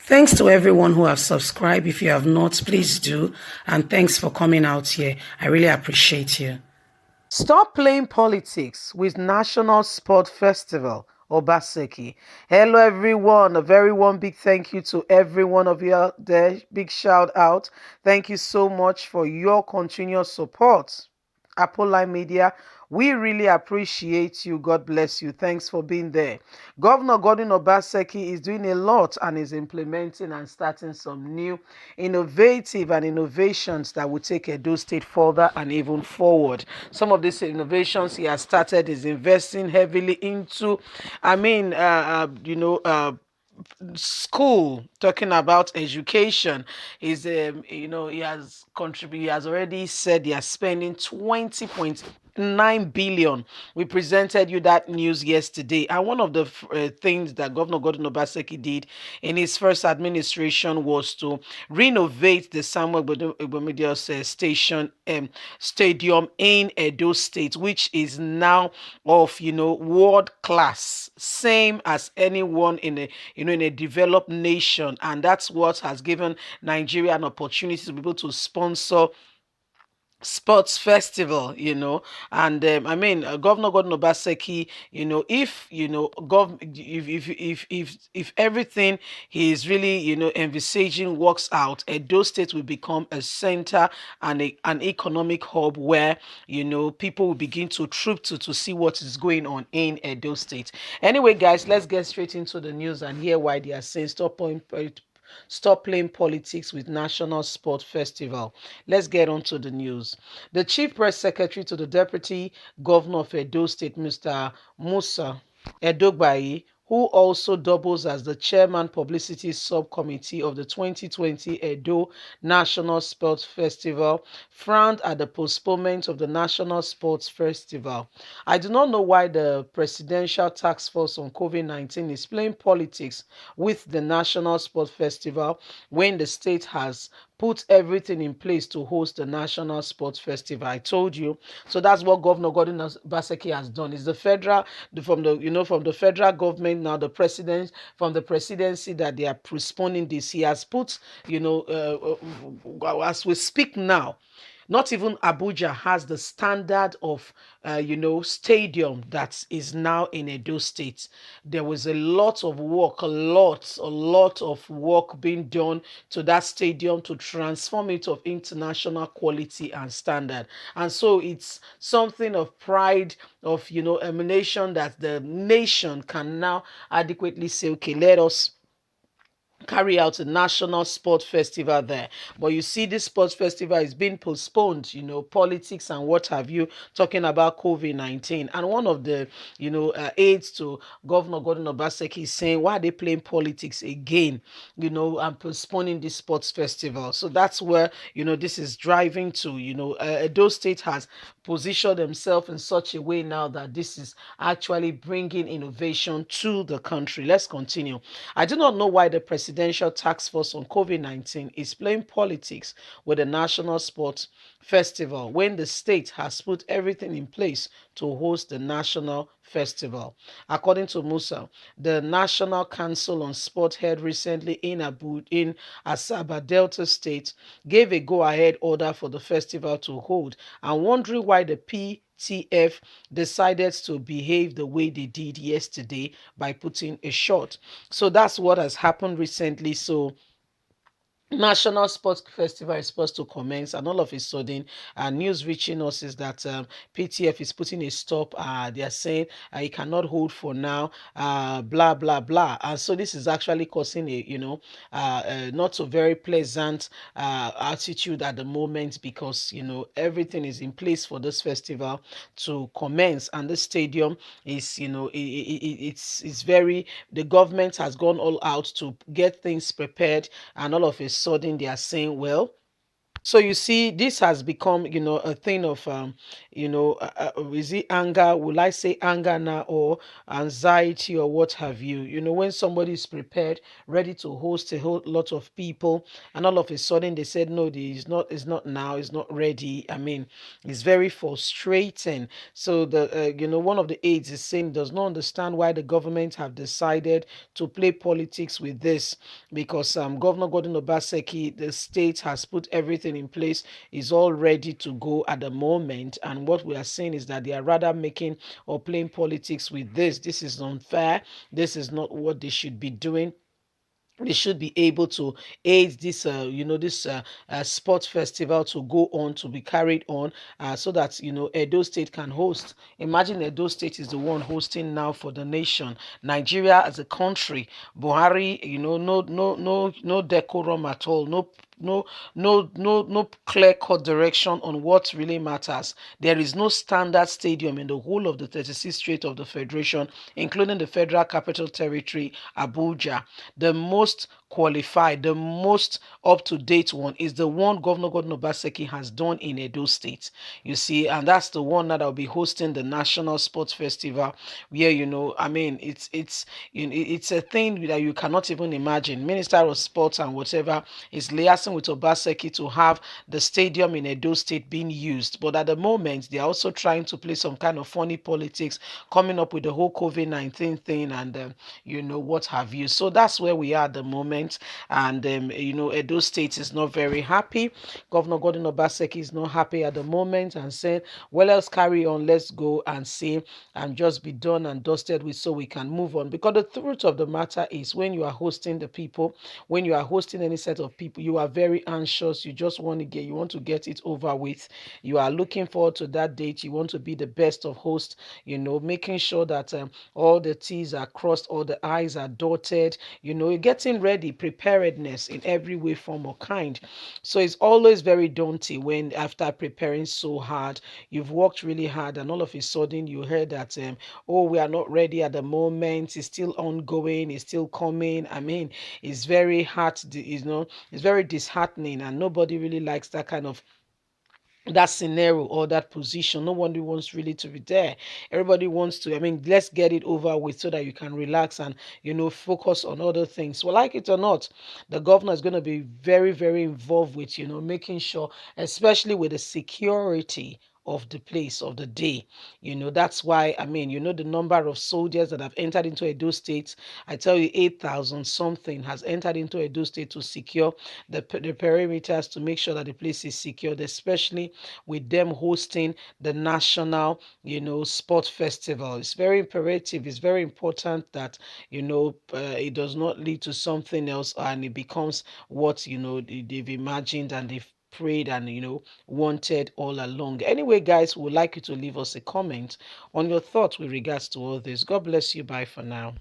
Thanks to everyone who have subscribed. If you have not, please do. And thanks for coming out here. I really appreciate you. Stop playing politics with National Sport Festival, Obaseki. Hello, everyone. A very one big thank you to every one of you out there. Big shout out. Thank you so much for your continuous support. Apolline Media, we really appreciate you. God bless you. Thanks for being there. Governor Gordon Obaseki is doing a lot and is implementing and starting some new innovative and innovations that will take Edo State further and even forward. Some of these innovations he has started is investing heavily into, school, talking about education. Is he has contributed, he has already said they are spending 20.9 billion. We presented you that news yesterday, and one of the things that Governor Gordon Obaseki did in his first administration was to renovate the Samuel Gbemedios station stadium in Edo State, which is now of world class, same as anyone in a developed nation, and that's what has given Nigeria an opportunity to be able to sponsor sports festival, and Governor Gordon Obaseki, if if everything he is really envisaging works out, Edo State will become a center and an economic hub where people will begin to troop to see what is going on in Edo State. Anyway, guys, let's get straight into the news and hear why they are saying stop playing politics with National Sport Festival. Let's get on to the news. The Chief Press Secretary to the Deputy Governor of Edo State, Mr. Musa Edogbayi, who also doubles as the Chairman Publicity Subcommittee of the 2020 Edo National Sports Festival, frowned at the postponement of the National Sports Festival. I do not know why the Presidential Task Force on COVID-19 is playing politics with the National Sports Festival when the state has put everything in place to host the National Sports Festival. I told you. So that's what Governor Gordon Baseki has done. It's the federal, from the federal government now, the president, from the presidency, that they are postponing this. He has put, as we speak now, not even Abuja has the standard of, stadium that is now in Edo State. There was a lot of work, a lot of work being done to that stadium to transform it of international quality and standard. And so it's something of pride, of, emanation, that the nation can now adequately say, okay, let us carry out a national sports festival there. But you see, this sports festival is being postponed, politics and what have you, talking about COVID-19. And one of the, aides to Governor Gordon Obaseki is saying, why are they playing politics again, and postponing this sports festival? So that's where, this is driving to, Edo State has positioned themselves in such a way now that this is actually bringing innovation to the country. Let's continue. I do not know why the Presidential Task Force on COVID-19 is playing politics with the National Sports Festival when the state has put everything in place to host the national festival. According to Musa, the National Council on Sport held recently in Asaba, Delta State, gave a go-ahead order for the festival to hold, and wondering why the TF decided to behave the way they did yesterday by putting a shot. So that's what has happened recently. So National Sports Festival is supposed to commence, and all of a sudden, news reaching us is that PTF is putting a stop. They are saying it cannot hold for now. Blah blah blah. And so this is actually causing a not so very pleasant attitude at the moment, because everything is in place for this festival to commence, and the stadium is it's very, the government has gone all out to get things prepared, and all of a sudden they are saying, well, So you see, this has become, a thing of, is it anger? Will I say anger now, or anxiety, or what have you? When somebody is prepared, ready to host a whole lot of people, and all of a sudden they said no, it's not now, it's not ready. I mean, it's very frustrating. So one of the aides is saying does not understand why the government have decided to play politics with this, because Governor Gordon Obaseki, the state has put everything in place, is all ready to go at the moment. And what we are saying is that they are rather making or playing politics with this. This is unfair. This is not what they should be doing. They should be able to aid this sports festival to go on, to be carried on, so that Edo State can host. Imagine Edo State is the one hosting now for the nation. Nigeria as a country, Buhari, no decorum at all, no clear cut direction on what really matters. There is no standard stadium in the whole of the 36th state of the federation, including the Federal Capital Territory, Abuja. The most qualified, the most up to date one is the one Governor Gordon Obaseki has done in Edo State. You see, and that's the one that will be hosting the National Sports Festival, where I mean, it's a thing that you cannot even imagine. Minister of Sports and whatever is liaising with Obaseki to have the stadium in Edo State being used, but at the moment they are also trying to play some kind of funny politics, coming up with the whole COVID-19 thing, and what have you. So that's where we are at the moment. And Edo State is not very happy. Governor Gordon Obaseki is not happy at the moment, and saying, well, let's carry on, let's go and see and just be done and dusted with, so we can move on. Because the truth of the matter is, when you are hosting the people, when you are hosting any set of people, you are very anxious. You want to get it over with. You are looking forward to that date. You want to be the best of hosts, making sure that all the T's are crossed, all the I's are dotted, you're getting ready, preparedness in every way, form, or kind. So it's always very daunting when, after preparing so hard, you've worked really hard, and all of a sudden you heard that, oh, we are not ready at the moment, it's still ongoing, it's still coming. I mean, it's very hard, it's very disheartening, and nobody really likes that kind of that scenario or that position. No one wants really to be there. Everybody wants to, I mean, let's get it over with so that you can relax and focus on other things. Well, like it or not, the governor is going to be very, very involved with making sure, especially with the security of the place, of the day. That's why, I mean, the number of soldiers that have entered into Edo State. I tell you, 8,000 something has entered into Edo State to secure the perimeters, to make sure that the place is secured, especially with them hosting the national, sport festival. It's very imperative. It's very important that, it does not lead to something else, and it becomes what, they've imagined and they've prayed and wanted all along. Anyway, guys, we would like you to leave us a comment on your thoughts with regards to all this. God bless you. Bye for now.